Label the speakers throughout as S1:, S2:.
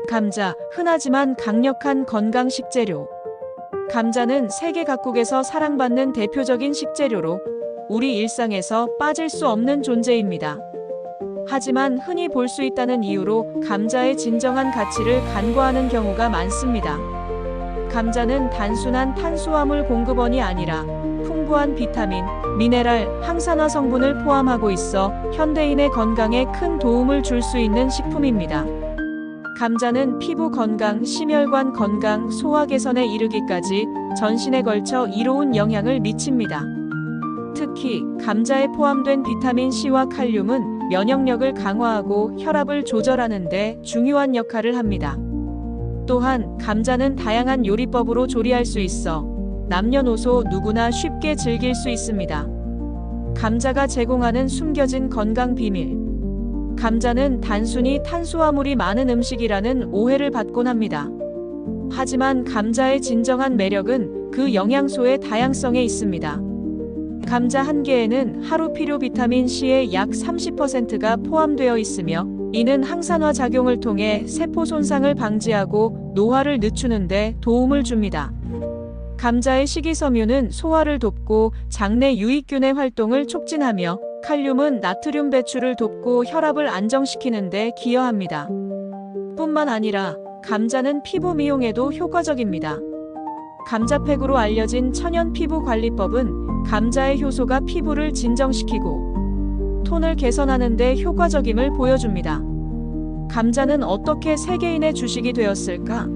S1: 감자, 흔하지만 강력한 건강 식재료. 감자는 세계 각국에서 사랑받는 대표적인 식재료로 우리 일상에서 빠질 수 없는 존재입니다. 하지만 흔히 볼 수 있다는 이유로 감자의 진정한 가치를 간과하는 경우가 많습니다. 감자는 단순한 탄수화물 공급원이 아니라 풍부한 비타민, 미네랄, 항산화 성분을 포함하고 있어 현대인의 건강에 큰 도움을 줄 수 있는 식품입니다. 감자는 피부 건강, 심혈관 건강, 소화 개선에 이르기까지 전신에 걸쳐 이로운 영향을 미칩니다. 특히 감자에 포함된 비타민 C와 칼륨은 면역력을 강화하고 혈압을 조절하는 데 중요한 역할을 합니다. 또한 감자는 다양한 요리법으로 조리할 수 있어 남녀노소 누구나 쉽게 즐길 수 있습니다. 감자가 제공하는 숨겨진 건강 비밀. 감자는 단순히 탄수화물이 많은 음식이라는 오해를 받곤 합니다. 하지만 감자의 진정한 매력은 그 영양소의 다양성에 있습니다. 감자 한 개에는 하루 필요 비타민 C의 약 30%가 포함되어 있으며 이는 항산화 작용을 통해 세포 손상을 방지하고 노화를 늦추는 데 도움을 줍니다. 감자의 식이섬유는 소화를 돕고 장내 유익균의 활동을 촉진하며 칼륨은 나트륨 배출을 돕고 혈압을 안정시키는 데 기여합니다. 뿐만 아니라 감자는 피부 미용에도 효과적입니다. 감자팩으로 알려진 천연 피부 관리법은 감자의 효소가 피부를 진정시키고 톤을 개선하는 데 효과적임을 보여줍니다. 감자는 어떻게 세계인의 주식이 되었을까?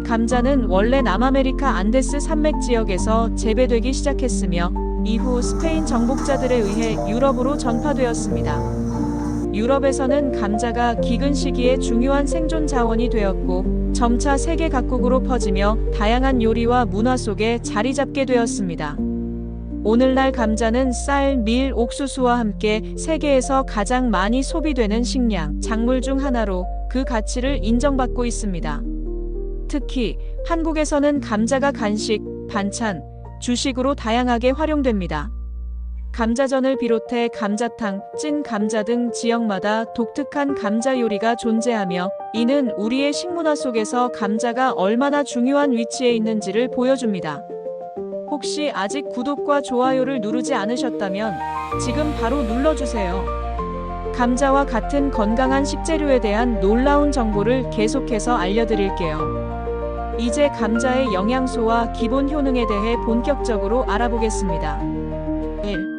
S1: 감자는 원래 남아메리카 안데스 산맥 지역에서 재배되기 시작했으며 이후 스페인 정복자들에 의해 유럽으로 전파되었습니다. 유럽에서는 감자가 기근 시기에 중요한 생존 자원이 되었고 점차 세계 각국으로 퍼지며 다양한 요리와 문화 속에 자리 잡게 되었습니다. 오늘날 감자는 쌀, 밀, 옥수수와 함께 세계에서 가장 많이 소비되는 식량, 작물 중 하나로 그 가치를 인정받고 있습니다. 특히 한국에서는 감자가 간식, 반찬, 주식으로 다양하게 활용됩니다. 감자전을 비롯해 감자탕, 찐 감자 등 지역마다 독특한 감자 요리가 존재하며 이는 우리의 식문화 속에서 감자가 얼마나 중요한 위치에 있는지를 보여줍니다. 혹시 아직 구독과 좋아요를 누르지 않으셨다면 지금 바로 눌러주세요. 감자와 같은 건강한 식재료에 대한 놀라운 정보를 계속해서 알려드릴게요. 이제 감자의 영양소와 기본 효능에 대해 본격적으로 알아보겠습니다. 1.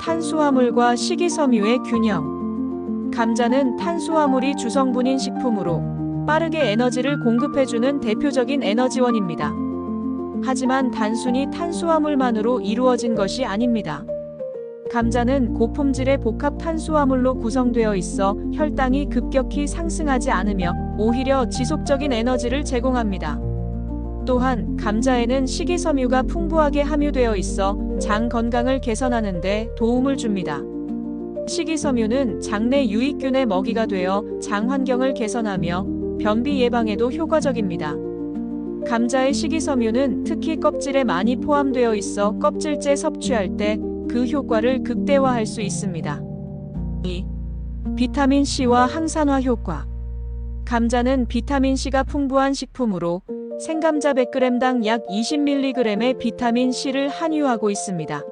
S1: 탄수화물과 식이섬유의 균형. 감자는 탄수화물이 주성분인 식품으로 빠르게 에너지를 공급해주는 대표적인 에너지원입니다. 하지만 단순히 탄수화물만으로 이루어진 것이 아닙니다. 감자는 고품질의 복합 탄수화물로 구성되어 있어 혈당이 급격히 상승하지 않으며 오히려 지속적인 에너지를 제공합니다. 또한 감자에는 식이섬유가 풍부하게 함유되어 있어 장 건강을 개선하는 데 도움을 줍니다. 식이섬유는 장내 유익균의 먹이가 되어 장 환경을 개선하며 변비 예방에도 효과적입니다. 감자의 식이섬유는 특히 껍질에 많이 포함되어 있어 껍질째 섭취할 때 그 효과를 극대화할 수 있습니다. 2. 비타민 C와 항산화 효과. 감자는 비타민 C가 풍부한 식품으로 생감자 100g당 약 20mg의 비타민 C를 함유하고 있습니다.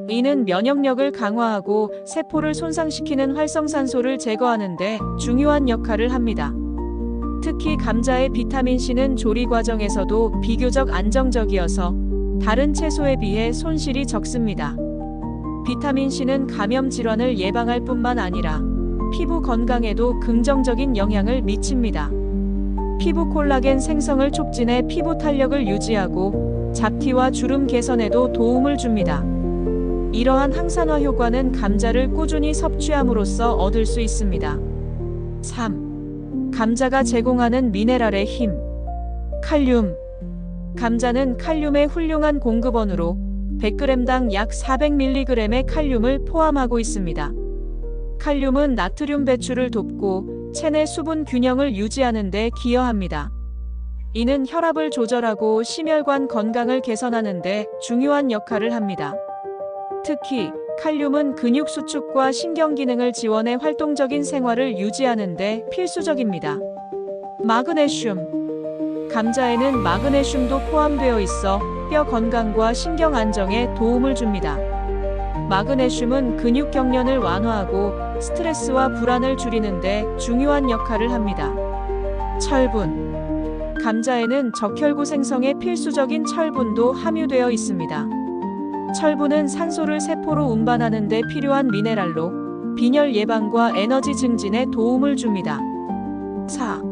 S1: 이는 면역력을 강화하고 세포를 손상시키는 활성산소를 제거하는 데 중요한 역할을 합니다. 특히 감자의 비타민 C는 조리 과정에서도 비교적 안정적이어서 다른 채소에 비해 손실이 적습니다. 비타민 C는 감염 질환을 예방할 뿐만 아니라 피부 건강에도 긍정적인 영향을 미칩니다. 피부 콜라겐 생성을 촉진해 피부 탄력을 유지하고 잡티와 주름 개선에도 도움을 줍니다. 이러한 항산화 효과는 감자를 꾸준히 섭취함으로써 얻을 수 있습니다. 3. 감자가 제공하는 미네랄의 힘. 칼륨. 감자는 칼륨의 훌륭한 공급원으로 100g당 약 400mg의 칼륨을 포함하고 있습니다. 칼륨은 나트륨 배출을 돕고 체내 수분 균형을 유지하는 데 기여합니다. 이는 혈압을 조절하고 심혈관 건강을 개선하는 데 중요한 역할을 합니다. 특히 칼륨은 근육 수축과 신경 기능을 지원해 활동적인 생활을 유지하는 데 필수적입니다. 마그네슘. 감자에는 마그네슘도 포함되어 있어 뼈 건강과 신경 안정에 도움을 줍니다. 마그네슘은 근육 경련을 완화하고 스트레스와 불안을 줄이는데 중요한 역할을 합니다. 철분. 감자에는 적혈구 생성에 필수적인 철분도 함유되어 있습니다. 철분은 산소를 세포로 운반하는 데 필요한 미네랄로 빈혈 예방과 에너지 증진에 도움을 줍니다. 4.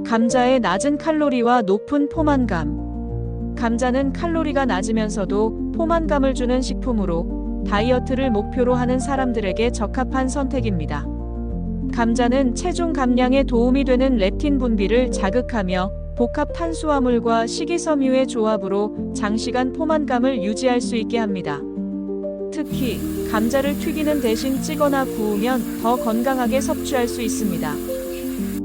S1: 감자의 낮은 칼로리와 높은 포만감. 감자는 칼로리가 낮으면서도 포만감을 주는 식품으로 다이어트를 목표로 하는 사람들에게 적합한 선택입니다. 감자는 체중 감량에 도움이 되는 렙틴 분비를 자극하며 복합 탄수화물과 식이섬유의 조합으로 장시간 포만감을 유지할 수 있게 합니다. 특히 감자를 튀기는 대신 찌거나 구우면 더 건강하게 섭취할 수 있습니다.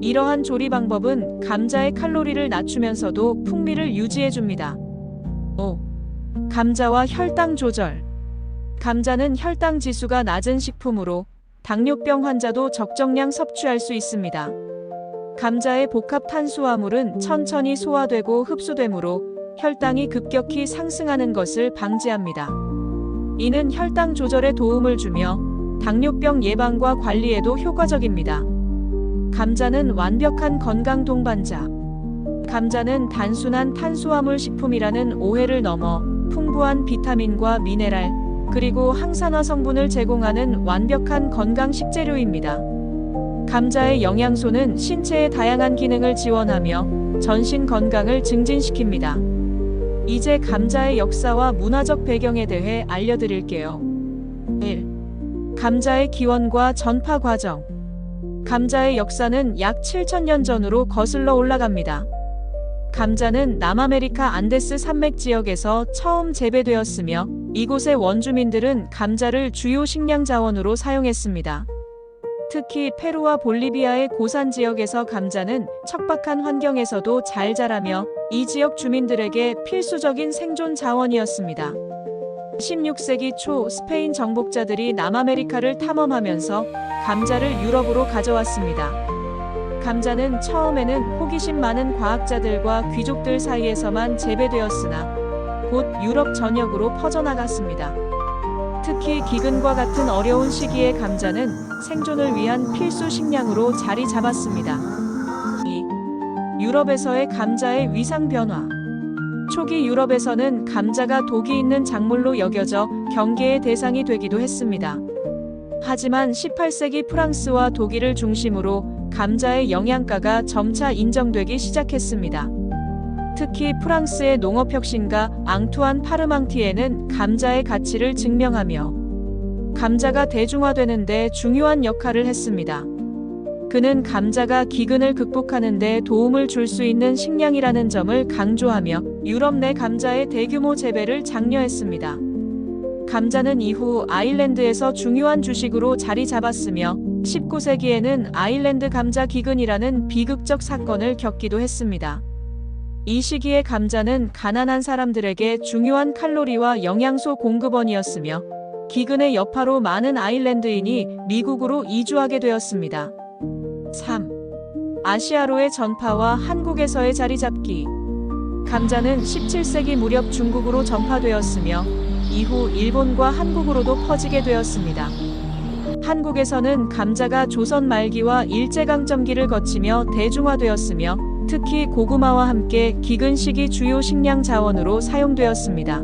S1: 이러한 조리 방법은 감자의 칼로리를 낮추면서도 풍미를 유지해줍니다. 5. 감자와 혈당 조절. 감자는 혈당 지수가 낮은 식품으로 당뇨병 환자도 적정량 섭취할 수 있습니다. 감자의 복합 탄수화물은 천천히 소화되고 흡수되므로 혈당이 급격히 상승하는 것을 방지합니다. 이는 혈당 조절에 도움을 주며 당뇨병 예방과 관리에도 효과적입니다. 감자는 완벽한 건강 동반자. 감자는 단순한 탄수화물 식품이라는 오해를 넘어 풍부한 비타민과 미네랄, 그리고 항산화 성분을 제공하는 완벽한 건강 식재료입니다. 감자의 영양소는 신체의 다양한 기능을 지원하며 전신 건강을 증진시킵니다. 이제 감자의 역사와 문화적 배경에 대해 알려드릴게요. 1. 감자의 기원과 전파 과정. 감자의 역사는 약 7,000년 전으로 거슬러 올라갑니다. 감자는 남아메리카 안데스 산맥 지역에서 처음 재배되었으며 이곳의 원주민들은 감자를 주요 식량 자원으로 사용했습니다. 특히 페루와 볼리비아의 고산 지역에서 감자는 척박한 환경에서도 잘 자라며 이 지역 주민들에게 필수적인 생존 자원이었습니다. 16세기 초 스페인 정복자들이 남아메리카를 탐험하면서 감자를 유럽으로 가져왔습니다. 감자는 처음에는 호기심 많은 과학자들과 귀족들 사이에서만 재배되었으나 곧 유럽 전역으로 퍼져나갔습니다. 특히 기근과 같은 어려운 시기에 감자는 생존을 위한 필수 식량으로 자리 잡았습니다. 2. 유럽에서의 감자의 위상 변화. 초기 유럽에서는 감자가 독이 있는 작물로 여겨져 경계의 대상이 되기도 했습니다. 하지만 18세기 프랑스와 독일을 중심으로 감자의 영양가가 점차 인정되기 시작했습니다. 특히 프랑스의 농업혁신가 앙투안 파르망티에는 감자의 가치를 증명하며 감자가 대중화되는 데 중요한 역할을 했습니다. 그는 감자가 기근을 극복하는 데 도움을 줄 수 있는 식량이라는 점을 강조하며 유럽 내 감자의 대규모 재배를 장려했습니다. 감자는 이후 아일랜드에서 중요한 주식으로 자리 잡았으며 19세기에는 아일랜드 감자 기근이라는 비극적 사건을 겪기도 했습니다. 이 시기에 감자는 가난한 사람들에게 중요한 칼로리와 영양소 공급원이었으며 기근의 여파로 많은 아일랜드인이 미국으로 이주하게 되었습니다. 3. 아시아로의 전파와 한국에서의 자리 잡기. 감자는 17세기 무렵 중국으로 전파되었으며 이후 일본과 한국으로도 퍼지게 되었습니다. 한국에서는 감자가 조선 말기와 일제강점기를 거치며 대중화되었으며 특히 고구마와 함께 기근 시기 주요 식량 자원으로 사용되었습니다.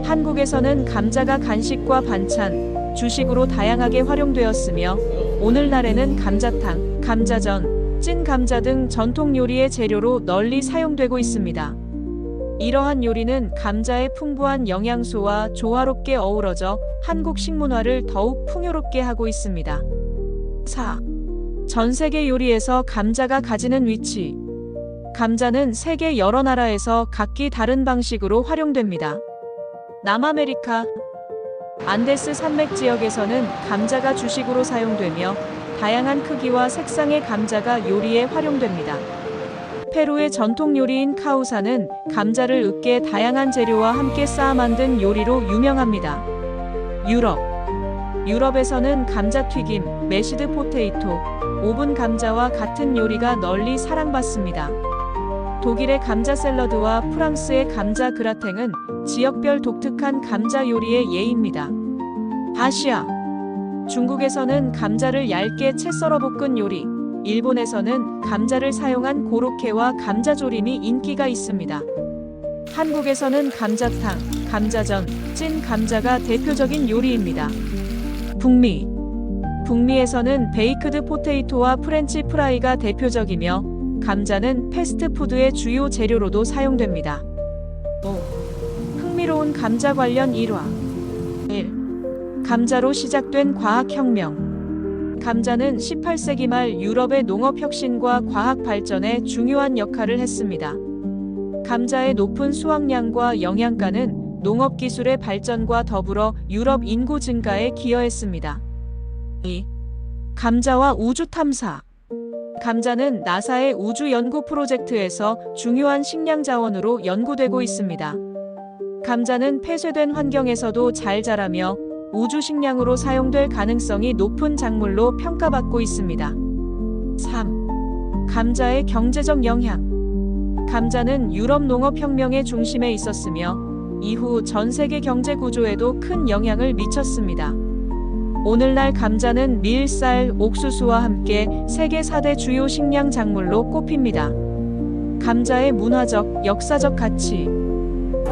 S1: 한국에서는 감자가 간식과 반찬, 주식으로 다양하게 활용되었으며 오늘날에는 감자탕, 감자전, 찐 감자 등 전통 요리의 재료로 널리 사용되고 있습니다. 이러한 요리는 감자의 풍부한 영양소와 조화롭게 어우러져 한국 식문화를 더욱 풍요롭게 하고 있습니다. 4. 전 세계 요리에서 감자가 가지는 위치. 감자는 세계 여러 나라에서 각기 다른 방식으로 활용됩니다. 남아메리카 안데스 산맥 지역에서는 감자가 주식으로 사용되며 다양한 크기와 색상의 감자가 요리에 활용됩니다. 페루의 전통 요리인 카우사는 감자를 으깨 다양한 재료와 함께 쌓아 만든 요리로 유명합니다. 유럽 유럽에서는 감자튀김, 매시드 포테이토, 오븐 감자와 같은 요리가 널리 사랑받습니다. 독일의 감자 샐러드와 프랑스의 감자 그라탱은 지역별 독특한 감자 요리의 예입니다. 아시아 중국에서는 감자를 얇게 채 썰어 볶은 요리, 일본에서는 감자를 사용한 고로케와 감자조림이 인기가 있습니다. 한국에서는 감자탕, 감자전, 찐 감자가 대표적인 요리입니다. 북미에서는 베이크드 포테이토와 프렌치 프라이가 대표적이며 감자는 패스트푸드의 주요 재료로도 사용됩니다. 흥미로운 감자 관련 일화 1. 감자로 시작된 과학혁명. 감자는 18세기 말 유럽의 농업혁신과 과학 발전에 중요한 역할을 했습니다. 감자의 높은 수확량과 영양가는 농업기술의 발전과 더불어 유럽 인구 증가에 기여했습니다. 2. 감자와 우주 탐사. 감자는 나사의 우주 연구 프로젝트에서 중요한 식량 자원으로 연구되고 있습니다. 감자는 폐쇄된 환경에서도 잘 자라며 우주 식량으로 사용될 가능성이 높은 작물로 평가받고 있습니다. 3. 감자의 경제적 영향. 감자는 유럽 농업혁명의 중심에 있었으며 이후 전 세계 경제 구조에도 큰 영향을 미쳤습니다. 오늘날 감자는 밀, 쌀, 옥수수와 함께 세계 4대 주요 식량 작물로 꼽힙니다. 감자의 문화적, 역사적 가치.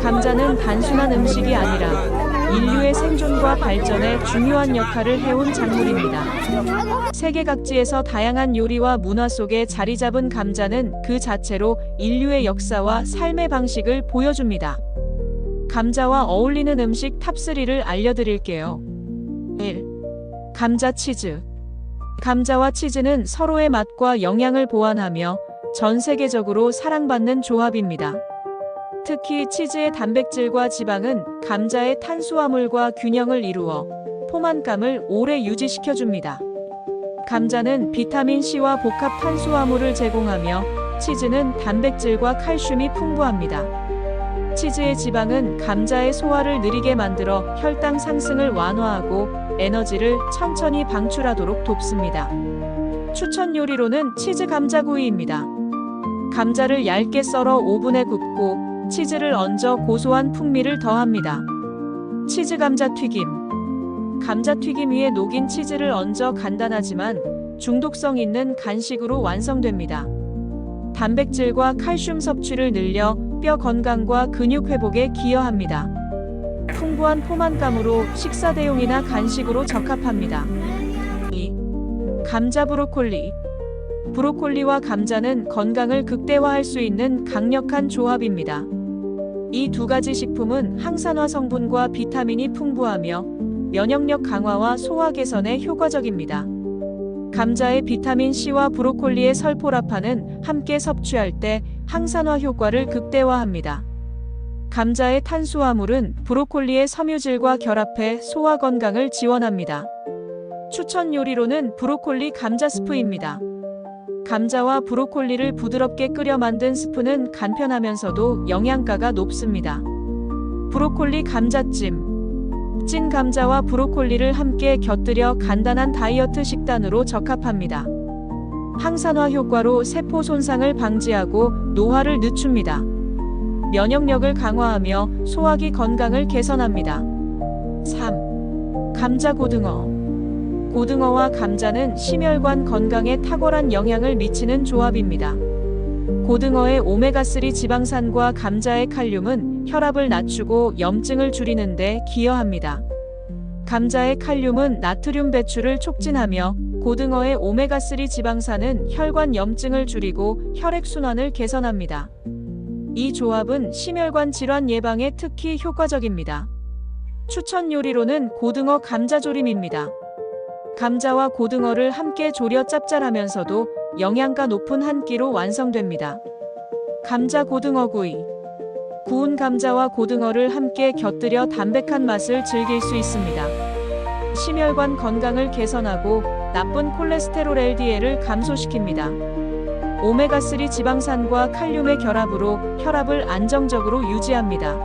S1: 감자는 단순한 음식이 아니라 인류의 생존과 발전에 중요한 역할을 해온 작물입니다. 세계 각지에서 다양한 요리와 문화 속에 자리 잡은 감자는 그 자체로 인류의 역사와 삶의 방식을 보여줍니다. 감자와 어울리는 음식 탑3를 알려드릴게요. 1. 감자 치즈. 감자와 치즈는 서로의 맛과 영양을 보완하며 전 세계적으로 사랑받는 조합입니다. 특히 치즈의 단백질과 지방은 감자의 탄수화물과 균형을 이루어 포만감을 오래 유지시켜줍니다. 감자는 비타민C와 복합 탄수화물을 제공하며 치즈는 단백질과 칼슘이 풍부합니다. 치즈의 지방은 감자의 소화를 느리게 만들어 혈당 상승을 완화하고 에너지를 천천히 방출하도록 돕습니다. 추천 요리로는 치즈 감자구이입니다. 감자를 얇게 썰어 오븐에 굽고 치즈를 얹어 고소한 풍미를 더합니다. 치즈 감자튀김. 감자튀김 위에 녹인 치즈를 얹어 간단하지만 중독성 있는 간식으로 완성됩니다. 단백질과 칼슘 섭취를 늘려 뼈 건강과 근육 회복에 기여합니다. 풍부한 포만감으로 식사 대용이나 간식으로 적합합니다. 2. 감자 브로콜리. 브로콜리와 감자는 건강을 극대화할 수 있는 강력한 조합입니다. 이 두 가지 식품은 항산화 성분과 비타민이 풍부하며 면역력 강화와 소화 개선에 효과적입니다. 감자의 비타민C와 브로콜리의 설포라판은 함께 섭취할 때 항산화 효과를 극대화합니다. 감자의 탄수화물은 브로콜리의 섬유질과 결합해 소화 건강을 지원합니다. 추천 요리로는 브로콜리 감자 스프입니다. 감자와 브로콜리를 부드럽게 끓여 만든 스프는 간편하면서도 영양가가 높습니다. 브로콜리 감자찜. 찐 감자와 브로콜리를 함께 곁들여 간단한 다이어트 식단으로 적합합니다. 항산화 효과로 세포 손상을 방지하고 노화를 늦춥니다. 면역력을 강화하며 소화기 건강을 개선합니다. 3. 감자 고등어. 고등어와 감자는 심혈관 건강에 탁월한 영향을 미치는 조합입니다. 고등어의 오메가3 지방산과 감자의 칼륨은 혈압을 낮추고 염증을 줄이는 데 기여합니다. 감자의 칼륨은 나트륨 배출을 촉진하며 고등어의 오메가3 지방산은 혈관 염증을 줄이고 혈액순환을 개선합니다. 이 조합은 심혈관 질환 예방에 특히 효과적입니다. 추천 요리로는 고등어 감자조림입니다. 감자와 고등어를 함께 졸여 짭짤하면서도 영양가 높은 한 끼로 완성됩니다. 감자 고등어구이. 구운 감자와 고등어를 함께 곁들여 담백한 맛을 즐길 수 있습니다. 심혈관 건강을 개선하고 나쁜 콜레스테롤 LDL을 감소시킵니다. 오메가3 지방산과 칼륨의 결합으로 혈압을 안정적으로 유지합니다.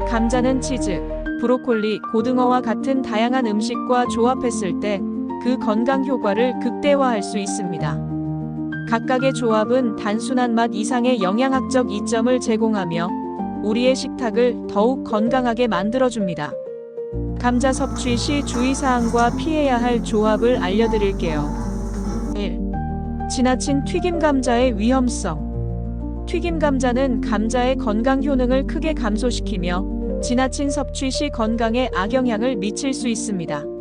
S1: 감자는 치즈, 브로콜리, 고등어와 같은 다양한 음식과 조합했을 때 그 건강 효과를 극대화할 수 있습니다. 각각의 조합은 단순한 맛 이상의 영양학적 이점을 제공하며 우리의 식탁을 더욱 건강하게 만들어줍니다. 감자 섭취 시 주의사항과 피해야 할 조합을 알려드릴게요. 1. 지나친 튀김 감자의 위험성. 튀김 감자는 감자의 건강 효능을 크게 감소시키며 지나친 섭취 시 건강에 악영향을 미칠 수 있습니다.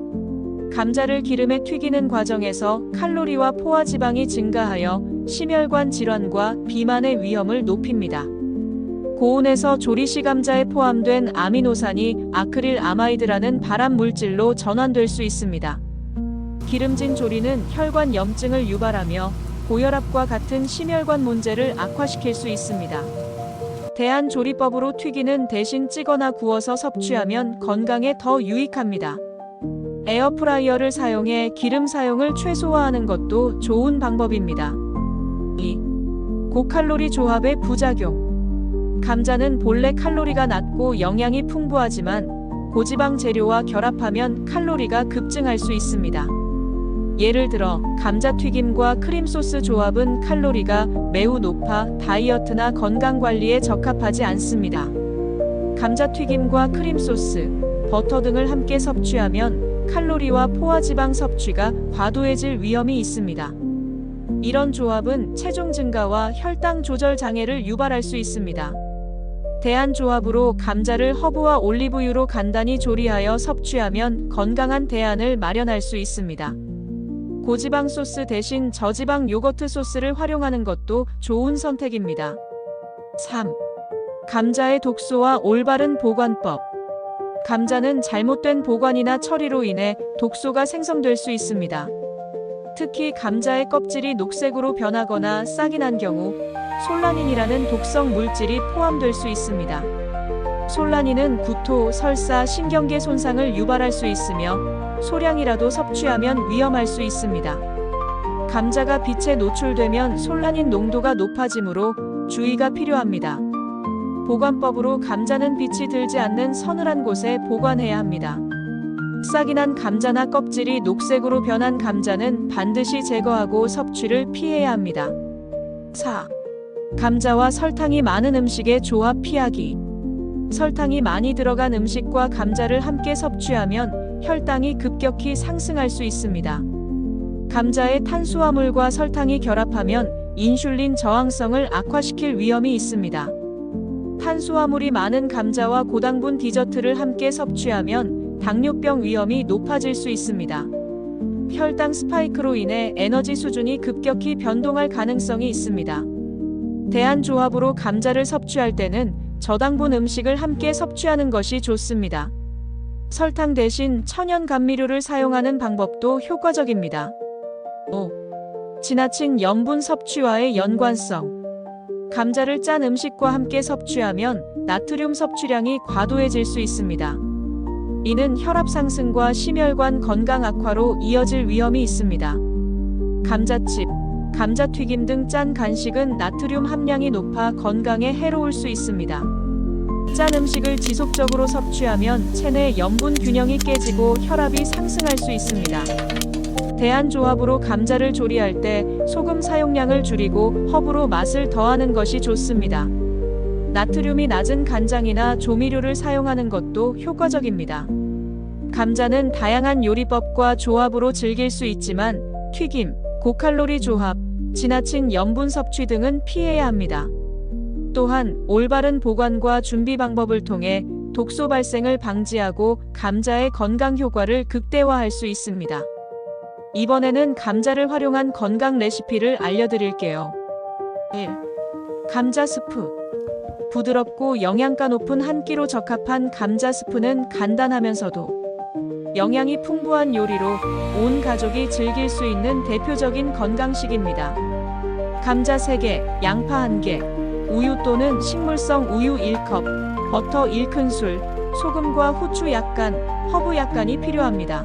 S1: 감자를 기름에 튀기는 과정에서 칼로리와 포화지방이 증가하여 심혈관 질환과 비만의 위험을 높입니다. 고온에서 조리 시 감자에 포함된 아미노산이 아크릴 아마이드라는 발암 물질로 전환될 수 있습니다. 기름진 조리는 혈관 염증을 유발하며 고혈압과 같은 심혈관 문제를 악화시킬 수 있습니다. 대한조리법으로 튀기는 대신 찌거나 구워서 섭취하면 건강에 더 유익합니다. 에어프라이어를 사용해 기름 사용을 최소화하는 것도 좋은 방법입니다. 2. 고칼로리 조합의 부작용. 감자는 본래 칼로리가 낮고 영양이 풍부하지만 고지방 재료와 결합하면 칼로리가 급증할 수 있습니다. 예를 들어 감자튀김과 크림소스 조합은 칼로리가 매우 높아 다이어트나 건강관리에 적합하지 않습니다. 감자튀김과 크림소스, 버터 등을 함께 섭취하면 칼로리와 포화지방 섭취가 과도해질 위험이 있습니다. 이런 조합은 체중 증가와 혈당 조절 장애를 유발할 수 있습니다. 대안조합으로 감자를 허브와 올리브유로 간단히 조리하여 섭취하면 건강한 대안을 마련할 수 있습니다. 고지방 소스 대신 저지방 요거트 소스를 활용하는 것도 좋은 선택입니다. 3. 감자의 독소와 올바른 보관법. 감자는 잘못된 보관이나 처리로 인해 독소가 생성될 수 있습니다. 특히 감자의 껍질이 녹색으로 변하거나 싹이 난 경우 솔라닌이라는 독성 물질이 포함될 수 있습니다. 솔라닌은 구토, 설사, 신경계 손상을 유발할 수 있으며 소량이라도 섭취하면 위험할 수 있습니다. 감자가 빛에 노출되면 솔라닌 농도가 높아지므로 주의가 필요합니다. 보관법으로 감자는 빛이 들지 않는 서늘한 곳에 보관해야 합니다. 싹이 난 감자나 껍질이 녹색으로 변한 감자는 반드시 제거하고 섭취를 피해야 합니다. 4. 감자와 설탕이 많은 음식의 조합 피하기. 설탕이 많이 들어간 음식과 감자를 함께 섭취하면 혈당이 급격히 상승할 수 있습니다. 감자의 탄수화물과 설탕이 결합하면 인슐린 저항성을 악화시킬 위험이 있습니다. 탄수화물이 많은 감자와 고당분 디저트를 함께 섭취하면 당뇨병 위험이 높아질 수 있습니다. 혈당 스파이크로 인해 에너지 수준이 급격히 변동할 가능성이 있습니다. 대안조합으로 감자를 섭취할 때는 저당분 음식을 함께 섭취하는 것이 좋습니다. 설탕 대신 천연 감미료를 사용하는 방법도 효과적입니다. 5. 지나친 염분 섭취와의 연관성. 감자를 짠 음식과 함께 섭취하면 나트륨 섭취량이 과도해질 수 있습니다. 이는 혈압 상승과 심혈관 건강 악화로 이어질 위험이 있습니다. 감자칩, 감자튀김 등 짠 간식은 나트륨 함량이 높아 건강에 해로울 수 있습니다. 짠 음식을 지속적으로 섭취하면 체내 염분 균형이 깨지고 혈압이 상승할 수 있습니다. 대안조합으로 감자를 조리할 때 소금 사용량을 줄이고 허브로 맛을 더하는 것이 좋습니다. 나트륨이 낮은 간장이나 조미료를 사용하는 것도 효과적입니다. 감자는 다양한 요리법과 조합으로 즐길 수 있지만 튀김, 고칼로리 조합, 지나친 염분 섭취 등은 피해야 합니다. 또한 올바른 보관과 준비 방법을 통해 독소 발생을 방지하고 감자의 건강 효과를 극대화할 수 있습니다. 이번에는 감자를 활용한 건강 레시피를 알려드릴게요. 1. 감자 스프. 부드럽고 영양가 높은 한 끼로 적합한 감자 스프는 간단하면서도 영양이 풍부한 요리로 온 가족이 즐길 수 있는 대표적인 건강식입니다. 감자 3개, 양파 1개, 우유 또는 식물성 우유 1컵, 버터 1큰술, 소금과 후추 약간, 허브 약간이 필요합니다.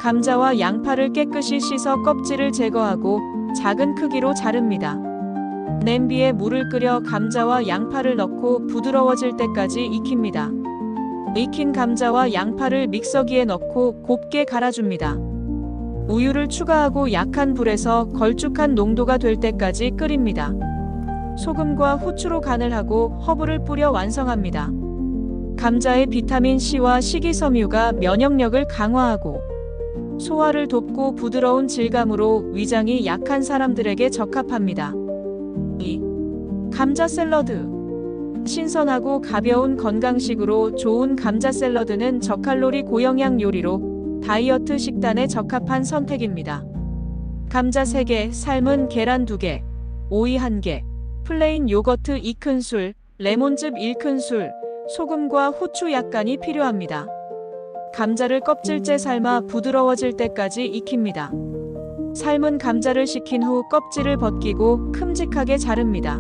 S1: 감자와 양파를 깨끗이 씻어 껍질을 제거하고 작은 크기로 자릅니다. 냄비에 물을 끓여 감자와 양파를 넣고 부드러워질 때까지 익힙니다. 익힌 감자와 양파를 믹서기에 넣고 곱게 갈아줍니다. 우유를 추가하고 약한 불에서 걸쭉한 농도가 될 때까지 끓입니다. 소금과 후추로 간을 하고 허브를 뿌려 완성합니다. 감자의 비타민 C와 식이섬유가 면역력을 강화하고 소화를 돕고 부드러운 질감으로 위장이 약한 사람들에게 적합합니다. 2. 감자 샐러드. 신선하고 가벼운 건강식으로 좋은 감자 샐러드는 저칼로리 고영양 요리로 다이어트 식단에 적합한 선택입니다. 감자 3개, 삶은 계란 2개, 오이 1개, 플레인 요거트 2큰술, 레몬즙 1큰술, 소금과 후추 약간이 필요합니다. 감자를 껍질째 삶아 부드러워질 때까지 익힙니다. 삶은 감자를 식힌 후 껍질을 벗기고 큼직하게 자릅니다.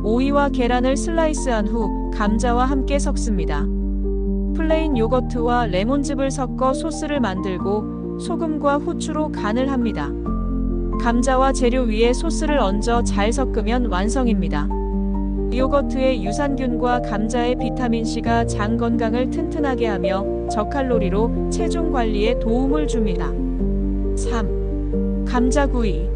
S1: 오이와 계란을 슬라이스한 후 감자와 함께 섞습니다. 플레인 요거트와 레몬즙을 섞어 소스를 만들고 소금과 후추로 간을 합니다. 감자와 재료 위에 소스를 얹어 잘 섞으면 완성입니다. 요거트의 유산균과 감자의 비타민C가 장 건강을 튼튼하게 하며 저칼로리로 체중 관리에 도움을 줍니다. 3. 감자구이.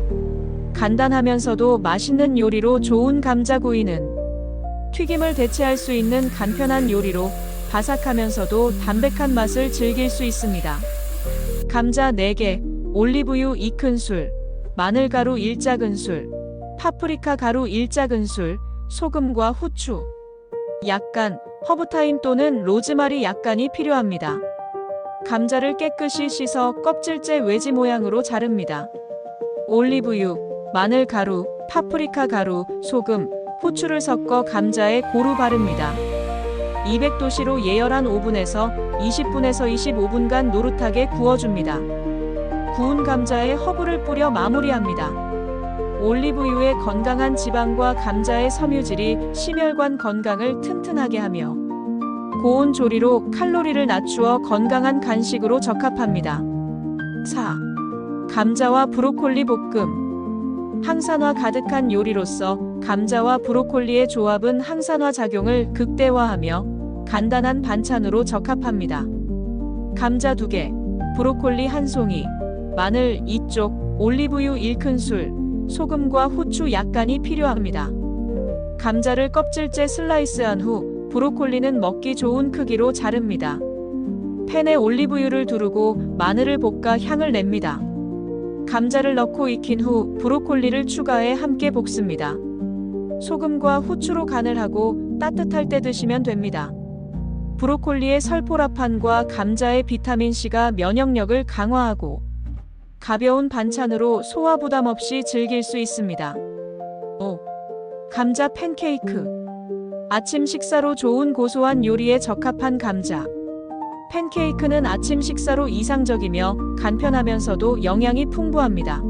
S1: 간단하면서도 맛있는 요리로 좋은 감자구이는 튀김을 대체할 수 있는 간편한 요리로 바삭하면서도 담백한 맛을 즐길 수 있습니다. 감자 4개, 올리브유 2큰술, 마늘가루 1작은술, 파프리카 가루 1작은술, 소금과 후추, 약간, 허브타임 또는 로즈마리 약간이 필요합니다. 감자를 깨끗이 씻어 껍질째 외지 모양으로 자릅니다. 올리브유, 마늘가루, 파프리카 가루, 소금, 후추를 섞어 감자에 고루 바릅니다. 200도씨로 예열한 오븐에서 20분에서 25분간 노릇하게 구워줍니다. 구운 감자에 허브를 뿌려 마무리합니다. 올리브유의 건강한 지방과 감자의 섬유질이 심혈관 건강을 튼튼하게 하며 고온 조리로 칼로리를 낮추어 건강한 간식으로 적합합니다. 4. 감자와 브로콜리 볶음. 항산화 가득한 요리로서 감자와 브로콜리의 조합은 항산화 작용을 극대화하며 간단한 반찬으로 적합합니다. 감자 2개, 브로콜리 1송이, 마늘 2쪽, 올리브유 1큰술, 소금과 후추 약간이 필요합니다. 감자를 껍질째 슬라이스한 후 브로콜리는 먹기 좋은 크기로 자릅니다. 팬에 올리브유를 두르고 마늘을 볶아 향을 냅니다. 감자를 넣고 익힌 후 브로콜리를 추가해 함께 볶습니다. 소금과 후추로 간을 하고 따뜻할 때 드시면 됩니다. 브로콜리의 설포라판과 감자의 비타민C가 면역력을 강화하고 가벼운 반찬으로 소화 부담 없이 즐길 수 있습니다. 5. 감자 팬케이크. 아침 식사로 좋은 고소한 요리에 적합한 감자. 팬케이크는 아침 식사로 이상적이며 간편하면서도 영양이 풍부합니다.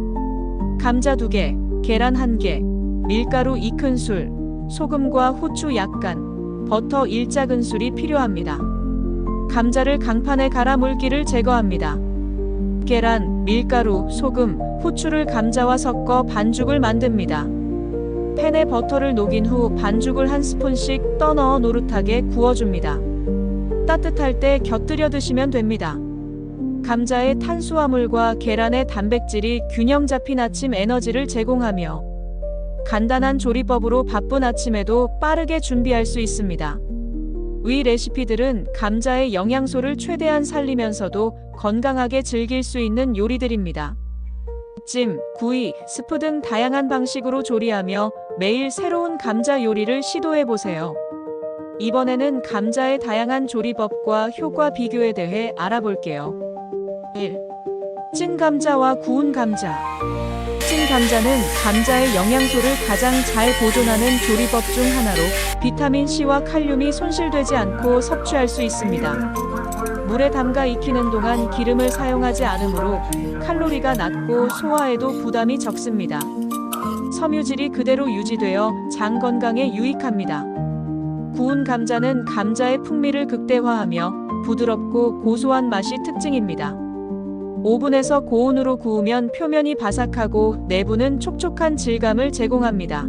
S1: 감자 2개, 계란 1개, 밀가루 2큰술, 소금과 후추 약간, 버터 1작은술이 필요합니다. 감자를 강판에 갈아 물기를 제거합니다. 계란, 밀가루, 소금, 후추를 감자와 섞어 반죽을 만듭니다. 팬에 버터를 녹인 후 반죽을 한 스푼씩 떠넣어 노릇하게 구워줍니다. 따뜻할 때 곁들여 드시면 됩니다. 감자의 탄수화물과 계란의 단백질이 균형 잡힌 아침 에너지를 제공하며 간단한 조리법으로 바쁜 아침에도 빠르게 준비할 수 있습니다. 위 레시피들은 감자의 영양소를 최대한 살리면서도 건강하게 즐길 수 있는 요리들입니다. 찜, 구이, 스프 등 다양한 방식으로 조리하며 매일 새로운 감자 요리를 시도해보세요. 이번에는 감자의 다양한 조리법과 효과 비교에 대해 알아볼게요. 1. 찐 감자와 구운 감자. 찐 감자는 감자의 영양소를 가장 잘 보존하는 조리법 중 하나로 비타민C와 칼륨이 손실되지 않고 섭취할 수 있습니다. 물에 담가 익히는 동안 기름을 사용하지 않으므로 칼로리가 낮고 소화에도 부담이 적습니다. 섬유질이 그대로 유지되어 장 건강에 유익합니다. 구운 감자는 감자의 풍미를 극대화하며 부드럽고 고소한 맛이 특징입니다. 오븐에서 고온으로 구우면 표면이 바삭하고 내부는 촉촉한 질감을 제공합니다.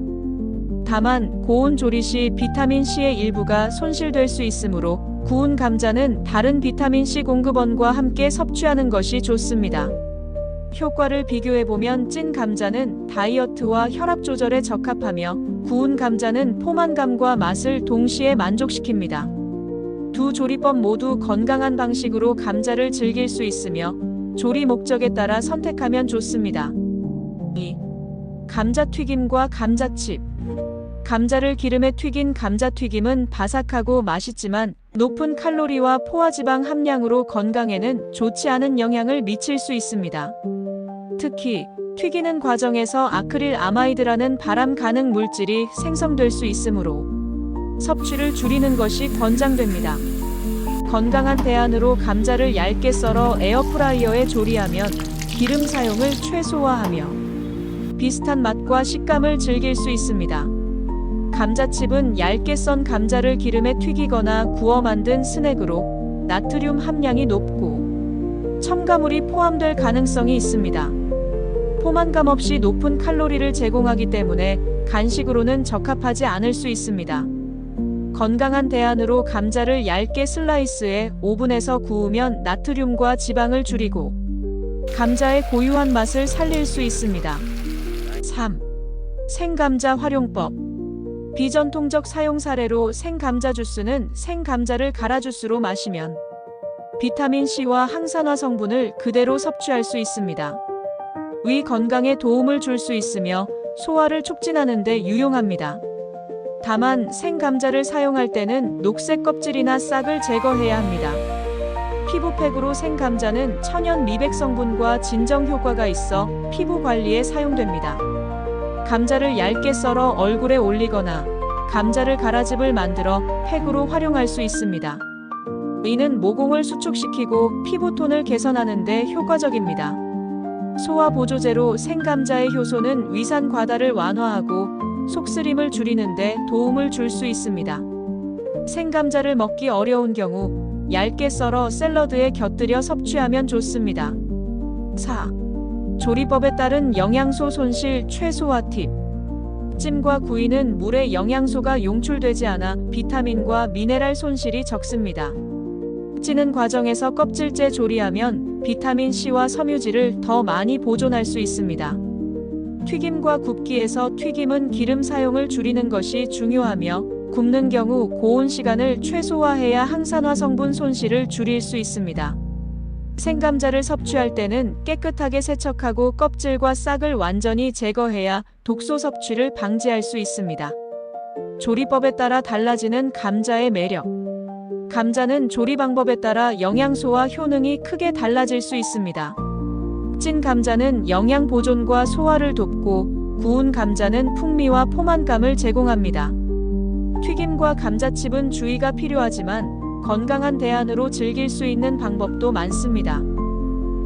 S1: 다만 고온 조리 시 비타민C의 일부가 손실될 수 있으므로 구운 감자는 다른 비타민C 공급원과 함께 섭취하는 것이 좋습니다. 효과를 비교해보면 찐 감자는 다이어트와 혈압 조절에 적합하며 구운 감자는 포만감과 맛을 동시에 만족시킵니다. 두 조리법 모두 건강한 방식으로 감자를 즐길 수 있으며 조리 목적에 따라 선택하면 좋습니다. 2. 감자튀김과 감자칩. 감자를 기름에 튀긴 감자튀김은 바삭하고 맛있지만 높은 칼로리와 포화지방 함량으로 건강에는 좋지 않은 영향을 미칠 수 있습니다. 특히 튀기는 과정에서 아크릴 아마이드라는 발암 가능 물질이 생성될 수 있으므로 섭취를 줄이는 것이 권장됩니다. 건강한 대안으로 감자를 얇게 썰어 에어프라이어에 조리하면 기름 사용을 최소화하며 비슷한 맛과 식감을 즐길 수 있습니다. 감자칩은 얇게 썬 감자를 기름에 튀기거나 구워 만든 스낵으로 나트륨 함량이 높고 첨가물이 포함될 가능성이 있습니다. 포만감 없이 높은 칼로리를 제공하기 때문에 간식으로는 적합하지 않을 수 있습니다. 건강한 대안으로 감자를 얇게 슬라이스해 오븐에서 구우면 나트륨과 지방을 줄이고 감자의 고유한 맛을 살릴 수 있습니다. 3. 생감자 활용법. 비전통적 사용 사례로 생감자 주스는 생감자를 갈아 주스로 마시면 비타민C와 항산화 성분을 그대로 섭취할 수 있습니다. 위 건강에 도움을 줄 수 있으며 소화를 촉진하는 데 유용합니다. 다만 생감자를 사용할 때는 녹색 껍질이나 싹을 제거해야 합니다. 피부팩으로 생감자는 천연 미백 성분과 진정 효과가 있어 피부 관리에 사용됩니다. 감자를 얇게 썰어 얼굴에 올리거나 감자를 가라즙을 만들어 팩으로 활용할 수 있습니다. 이는 모공을 수축시키고 피부톤을 개선하는 데 효과적입니다. 소화 보조제로 생감자의 효소는 위산 과다를 완화하고 속쓰림을 줄이는 데 도움을 줄 수 있습니다. 생감자를 먹기 어려운 경우 얇게 썰어 샐러드에 곁들여 섭취하면 좋습니다. 4. 조리법에 따른 영양소 손실 최소화 팁. 찜과 구이는 물에 영양소가 용출되지 않아 비타민과 미네랄 손실이 적습니다. 찌는 과정에서 껍질째 조리하면 비타민C와 섬유질을 더 많이 보존할 수 있습니다. 튀김과 굽기에서 튀김은 기름 사용을 줄이는 것이 중요하며 굽는 경우 고온 시간을 최소화해야 항산화 성분 손실을 줄일 수 있습니다. 생감자를 섭취할 때는 깨끗하게 세척하고 껍질과 싹을 완전히 제거해야 독소 섭취를 방지할 수 있습니다. 조리법에 따라 달라지는 감자의 매력. 감자는 조리 방법에 따라 영양소와 효능이 크게 달라질 수 있습니다. 찐 감자는 영양 보존과 소화를 돕고 구운 감자는 풍미와 포만감을 제공합니다. 튀김과 감자칩은 주의가 필요하지만 건강한 대안으로 즐길 수 있는 방법도 많습니다.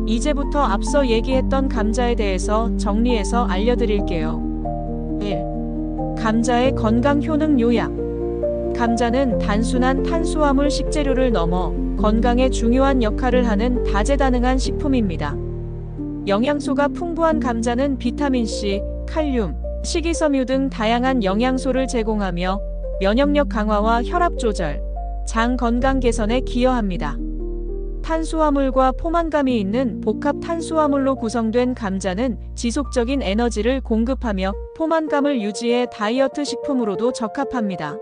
S1: 이제부터 앞서 얘기했던 감자에 대해서 정리해서 알려드릴게요. 1. 감자의 건강 효능 요약. 감자는 단순한 탄수화물 식재료를 넘어 건강에 중요한 역할을 하는 다재다능한 식품입니다. 영양소가 풍부한 감자는 비타민C, 칼륨, 식이섬유 등 다양한 영양소를 제공하며 면역력 강화와 혈압 조절, 장 건강 개선에 기여합니다. 탄수화물과 포만감이 있는 복합 탄수화물로 구성된 감자는 지속적인 에너지를 공급하며 포만감을 유지해 다이어트 식품으로도 적합합니다.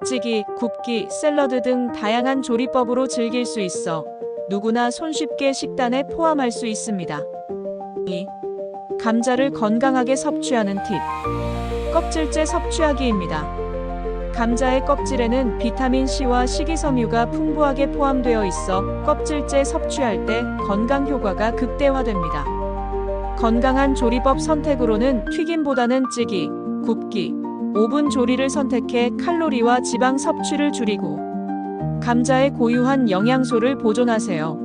S1: 찌기, 굽기, 샐러드 등 다양한 조리법으로 즐길 수 있어 누구나 손쉽게 식단에 포함할 수 있습니다. 2. 감자를 건강하게 섭취하는 팁. 껍질째 섭취하기입니다. 감자의 껍질에는 비타민C와 식이섬유가 풍부하게 포함되어 있어 껍질째 섭취할 때 건강 효과가 극대화됩니다. 건강한 조리법 선택으로는 튀김보다는 찌기, 굽기, 오븐 조리를 선택해 칼로리와 지방 섭취를 줄이고 감자의 고유한 영양소를 보존하세요.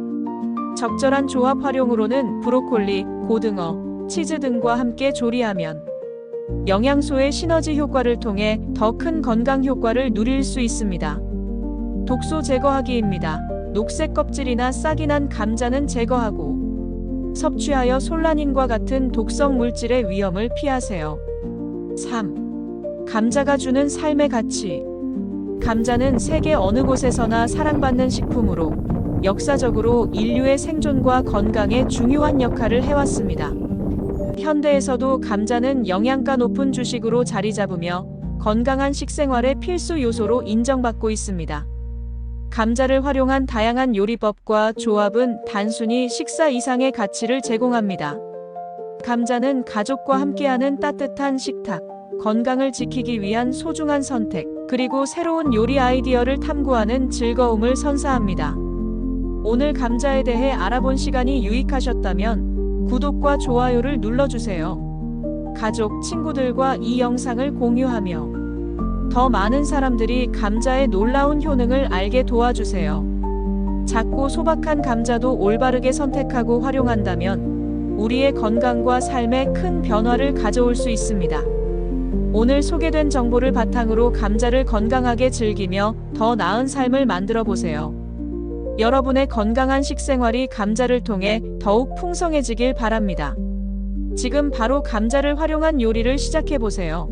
S1: 적절한 조합 활용으로는 브로콜리, 고등어, 치즈 등과 함께 조리하면 영양소의 시너지 효과를 통해 더 큰 건강 효과를 누릴 수 있습니다. 독소 제거하기입니다. 녹색 껍질이나 싹이 난 감자는 제거하고 섭취하여 솔라닌과 같은 독성 물질의 위험을 피하세요. 3. 감자가 주는 삶의 가치. 감자는 세계 어느 곳에서나 사랑받는 식품으로 역사적으로 인류의 생존과 건강에 중요한 역할을 해왔습니다. 현대에서도 감자는 영양가 높은 주식으로 자리 잡으며 건강한 식생활의 필수 요소로 인정받고 있습니다. 감자를 활용한 다양한 요리법과 조합은 단순히 식사 이상의 가치를 제공합니다. 감자는 가족과 함께하는 따뜻한 식탁, 건강을 지키기 위한 소중한 선택, 그리고 새로운 요리 아이디어를 탐구하는 즐거움을 선사합니다. 오늘 감자에 대해 알아본 시간이 유익하셨다면 구독과 좋아요를 눌러주세요. 가족, 친구들과 이 영상을 공유하며 더 많은 사람들이 감자의 놀라운 효능을 알게 도와주세요. 작고 소박한 감자도 올바르게 선택하고 활용한다면 우리의 건강과 삶에 큰 변화를 가져올 수 있습니다. 오늘 소개된 정보를 바탕으로 감자를 건강하게 즐기며 더 나은 삶을 만들어 보세요. 여러분의 건강한 식생활이 감자를 통해 더욱 풍성해지길 바랍니다. 지금 바로 감자를 활용한 요리를 시작해 보세요.